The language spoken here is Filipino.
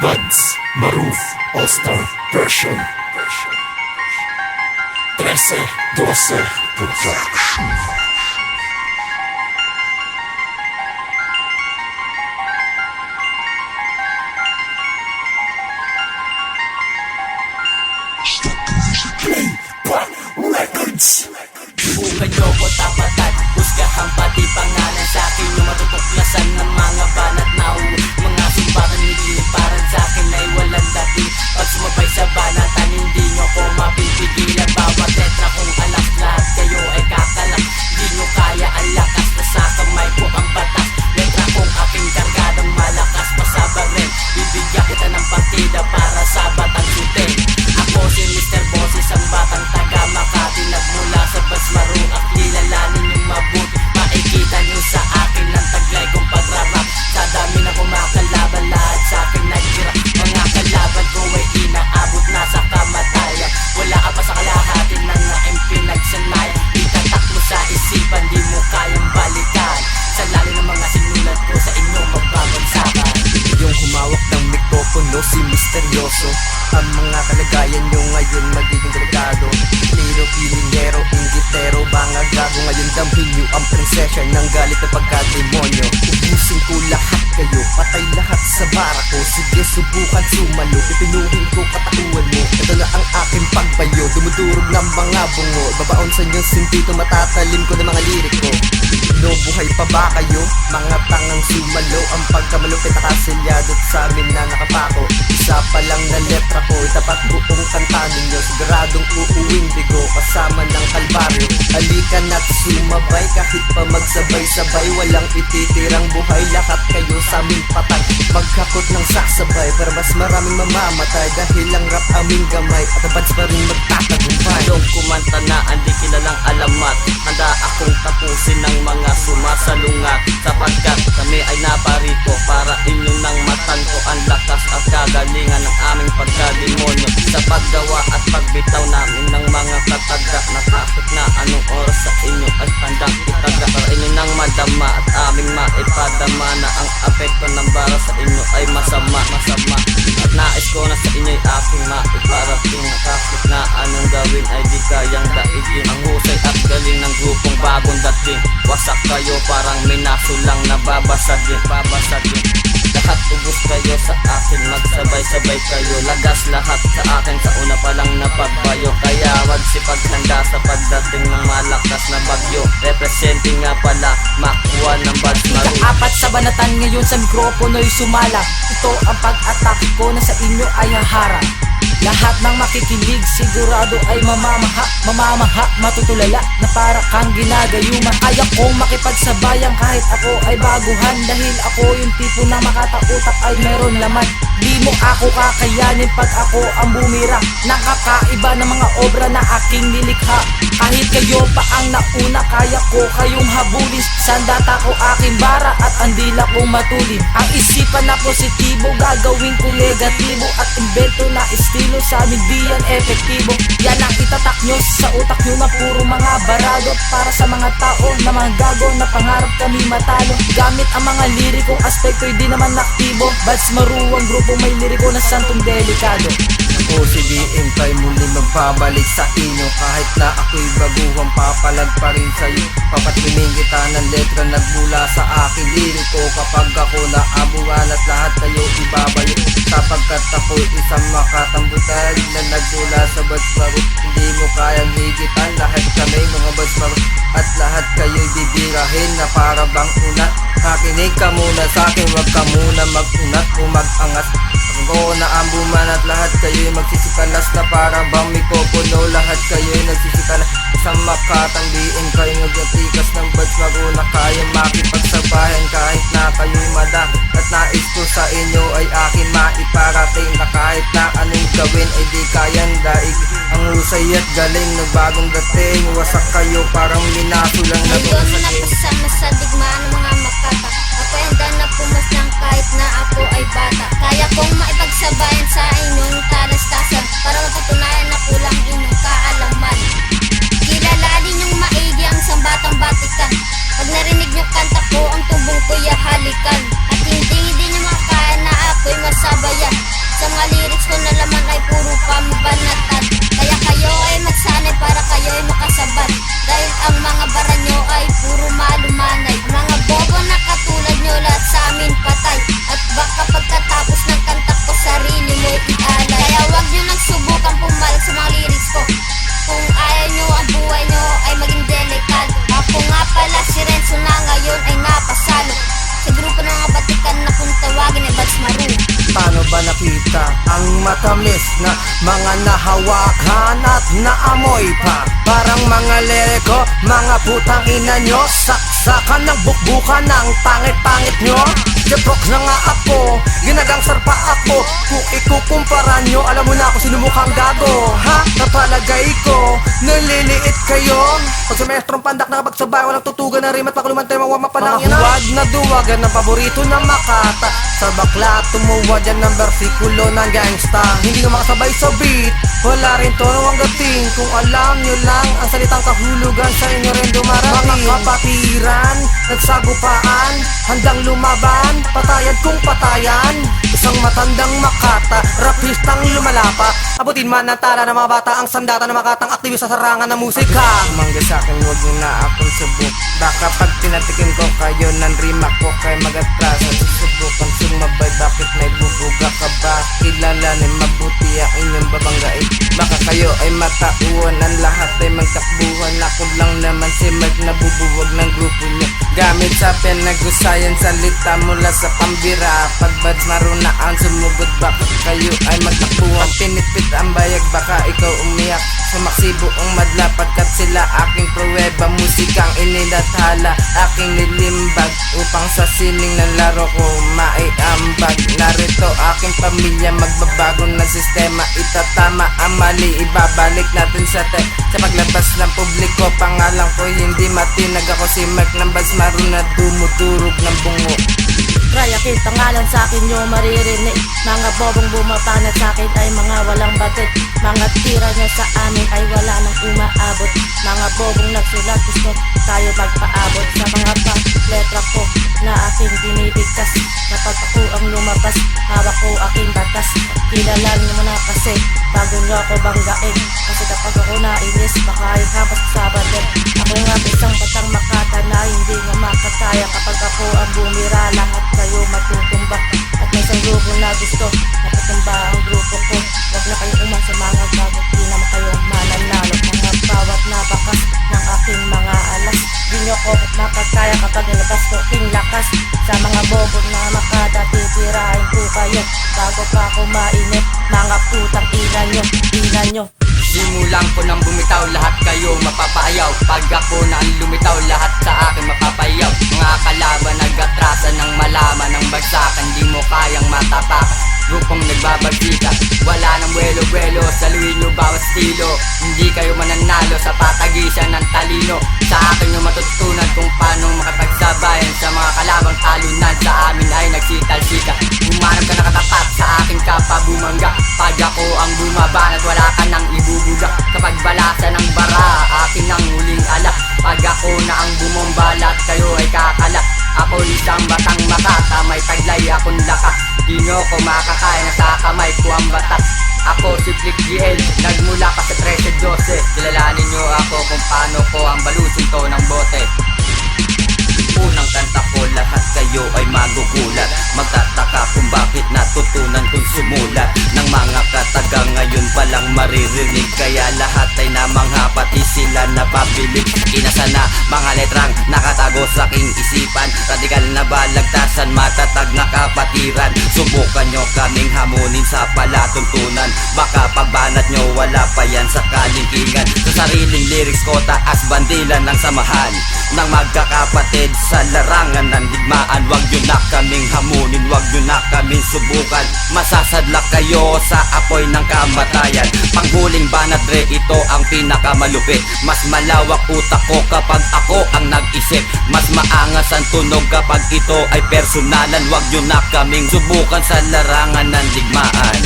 Buds Maruf All-Star Version 13-12 Production. Play by Records. Bukan nyo ko tapatan, husgahan pati pangalan sa akin. Yung matutuklasan ng mga banat na mga sumbatan nililip parang sa akin ay walang dating. Pag sumabay sa banatan, hindi nyo ko mapipigilan. Bawat letra kong alas, lahat kayo ay kakalak. Di nyo kaya ang lakas na sa kamay ko ang batas. Letra kong aking kargadang malakas, pasabag rin. Bibigyan kita ng partida para sa batang sutin. Ako si Mr. Boses, ang batang taga Makati. Nagmula sa Basmaro, at kilalanin yung mabuti. Makikita nyo sa akin ang taglay kong pagrarap. Sa dami na kumakalaban, lahat sa akin naghirap. Mga kalaban ko ay inaabot na sa kamatayan. Wala ka pa sa kalahati ng naing pinagsanay. Itatak mo sa isipan, di mo kayang balikan. Sa lalim ng mga sinulat ko sa inyong magbabagsakan. Yung humawak ng mikropono, si Misteryoso. Ang mga kalagayan nyo ngayon magiging delikado. Liro, pilingero, inggitero, banga gago. Ngayon damhin nyo ang prinsesya ng galit na pagkademonyo. Ubusin ko lahat kayo, patay lahat sa bara ko. Sige, subukan sumalo, pipinuhin ko katakuan mo. Ito na ang aking pagbayo, dumudurog ng mga bungo. Babaon sa inyong sintito, matatalim ko ng mga lirik ko. No, buhay pa ba kayo? Mga tangang sumalo, ang pagkamalupit na kaselyado't sa amin na nakapako. Isa pa lang na letra ko, itapat buong kanta ninyo. Siguradong uuwing bigo, kasama ng kalbaryo. Halika na't sumabay, kahit pa magsabay-sabay. Walang ititirang buhay, lahat kayo sa aming patay. Magkakot ng sasabay, para mas maraming mamamatay. Dahil ang rap aming gamay, at ang bands pa rin magtatagumpay. Yung kumanta na hindi kilalang alamat, handa akong tapusin ng mga sumasalungat. Sapagkat kami ay naparito para inyo nang matanto ang lakas at kagalingan ng aming pagkademonyo. Sa paggawa at pagbitaw namin ng mga kataga, na kahit na anong oras sa inyo ay handang itaga. Para inyo nang madama at aming maipadama na ang apekto ng bara sa inyo ay masama. At nais ko na sa inyo ay aking maiparating. Kahit na anong gawin ay di kayang daigin. Ang husay at galing ng grupong bagong dating. Wasak kayo parang minaso lang na babasagin. Lahat ubos kayo sa akin, magsabay-sabay kayo. Lagas lahat sa akin sa una pa lang na pagbayo. Kaya magsipaghanda sa pagdating ng malakas na bagyo. Representing nga pala, makuha ng Buds Maruf. Ikaapat sa banatan ngayon sa mikropono'y sumala. Ito ang pag-attack ko na sa inyo ay haharang. Lahat ng makikinig sigurado ay mamamaha, matutulala na para kang ginagayuma. Kaya kong makipagsabayan kahit ako ay baguhan. Dahil ako yung tipo na makatautak ay meron laman. Di mo ako kakayanin pag ako ang bumira. Nakakaiba ng mga obra na aking nilikha. Kahit kayo pa ang nauna, kaya ko kayong habulin. Sandata ko aking bara at ang dila kong matulin. Ang isipan na positibo, gagawin ko negatibo. At invento na estilo, sa amin di yan efektibo. Yan ang itatak nyo sa utak nyo na puro mga barado. Para sa mga tao na mga gago na pangarap kami matalo. Gamit ang mga lirikong aspekto, di naman aktibo. Buds Maruf ang grupo may liriko na santong delikado. Ako si BM tayo muli magbabalik sa inyo. Kahit na ako'y baguhang papalag pa rin sa'yo. Papatriming kita ng letra nagmula sa aking liriko. Kapag ako naabuhan at lahat kayo ibabayo. Sapagkat ako'y isang makatambutan na nagmula sa Buds Maruf. Hindi mo kayang higitan, lahat kami mga Buds Maruf. At lahat kayo'y bibirahin na para bang unat. Makinig ka muna sa'kin, wag ka muna mag-unat o mag-angas. Ako na ang buman at lahat kayo'y magsisikalas na para bang mikropono. Lahat kayo'y nagsisikalas sa Makatang BM. Kayo nagatikas ng Buds Maruf na kaya makipagsabayan kahit na kayo'y mada. At nais ko sa inyo ay akin maiparating na kahit na anong gawin ay di kayang daig. Ang husay at galing ng bagong dating. Wasak kayo parang minaso lang na ngayon napasama sa digmaan ng mga makata. Ako'y handa na pumaslang kahit na ako ay bata. Kaya kong maipagsabayan sa inyong talastasan para mapatunayan na kulang inyong kaalaman. Kilalanin yung maigi ang sambatang batikan. Pag narinig nyo kanta ko, ang tubong ko'y halikan. At hindi nyo makakaya na ako'y masabayan. makita ang matamis na mga nahawakan at naamoy pa. Parang mga lereko, mga putang ina nyo, saksakan ng bukbukan ng pangit-pangit nyo. Jeprox na nga ako, ginagangsar pa ako. Kung ikukumpara nyo, alam mo na ako sinumukhang gago. Ha? Napalagay ko, naliliit kayo. Pag sa maestrong pandak nakapagsabay, walang tutugan na rim at pakulumantay mga mapalang yan. Mga huwad na duwagan ng paborito ng Makata. Sa bakla tumuwad yan ng versikulo ng gangsta. Hindi nga makasabay sa beat, wala rin tono ang gating. Kung alam nyo lang ang salitang kahulugan, sa inyo rin dumarating. Mga kapatiran, nagsagupaan, handang lumaban, patayan kung patayan. Isang matandang Makata, rapistang lumalapa. Abutin man ng tala ng mga bata ang sandata ng Makatang aktivis sa sarangan ng musika. Umangga sa'kin, huwag nyo na akong subok. Baka pag tinatikim ko kayo ng rima ko kay magatrasan. Susubukan sumabay, bakit may bubuga ka ba? Kilalanin mabuti ang inyong babanggain. Baka kayo ay matauan, ang lahat ay magtakbuhan. Ako lang naman si Mike na bubuwag ng grupo nyo. Gamit sa pinag-usayan salita mula sa pambira. Pag bads marunaan sumugod, baka kayo ay magtakbuhan. Pinipit ang bayag, baka ikaw umiyak. Sumaksibo ang madla pagkat sila aking pruweba. Musikang inilathala, aking nilimbag upang sa sining ng laro ko maiambag. Narito aking pamilya, magbabago na sistema. Itatama ang mali, ibabalik natin sa tech. Sa paglabas ng publiko, pangalan ko hindi matinag. Ako si Mike ng Basmaro na dumudurog ng bungo. Rayakin pangalan sa akin nyo maririnig. Mga bobong bumapanat sa akin ay mga walang batid. Mga tira nyo sa amin ay wala nang umaabot. Mga bobong nagsulat, gusto tayo magpaabot. Sa mga letra ko na aking binibigkas. Kapag ako ang lumabas, hawak ko aking batas. Kilalanin mo na kasi bago nyo ako banggain. Kasi kapag ako nainis, baka ihampas sa badet. Ako nga isang batang Makata na hindi nga makakaya. Kapag ako ang bumira, lahat kayo matutumba. At may isang grupo na gusto napatumba ang grupo ko. Huwag na kayong umasa mga gagot, di naman kayo mananalo. Mga bawat nabakas ng aking mga alas. Di nyo ko makakaya kapag nilabas ko aking lakas. Sa mga bobo na Makata, titirahin ko kayo bago pa ako mainip. Mga putang ina nyo. Simulan ko nang bumitaw, lahat kayo mapapayaw. Pag ako na ang lumitaw, lahat sa akin mapapayaw. Mga kalaban nag-atrasan ng malaman ng bagsakan, di mo kayang matapakan. Grupong nagbabagsika, wala nang buwelo-buwelo. Saluhin nyo bawat estilo, hindi kayo mananalo sa patagisan ng talino. Sa akin nyo matutunan kung paano makapagsabayan sa mga kalabang talunan. Sa amin ay nagsitalsika, humanap ka nakatapat sa aking kapabumangga. Pag ako ang bumaban at wala ka nang ibubuga. Kapag balasa ng bara, akin ang huling alak. Pag ako na ang bumombalat, kayo ay kakalak. Ako isang batang Makata, may taglay akong lakas. Di nyo ko makakaya na sa kamay ko ang batas. Ako si Flick GL, nagmula pa sa 13-12. Kilalanin nyo ako kung paano ko ang balusin to ng bote. Unang kanta ko, lahat kayo ay magugulat. Magtataka kung bakit natutunan kong sumulat ng mga kataga ngayon palang maririnig. Kaya lahat ay namangha, pati sila napabilib. Inasa na mga letrang nakatago sa aking isipan. Radikal na balagtasan, matatag na kapatiran. Subukan nyo kaming hamunin sa palatuntunan. Baka pagbanat nyo, wala pa yan sa kalingkingan. Sa sariling lyrics ko, taas bandila ng samahan ng magkakapatid sa larangan ng digmaan. Wag nyo na kaming hamunin, wag nyo na kaming subukan. Masasadlak kayo sa apoy ng kamatayan. Panghuling banat re, ito ang pinakamalupit. Mas malawak utak ko kapag ako ang nag-isip. Mas maangas ang tunog kapag ito ay personalan. Wag nyo na kaming subukan sa larangan ng digmaan.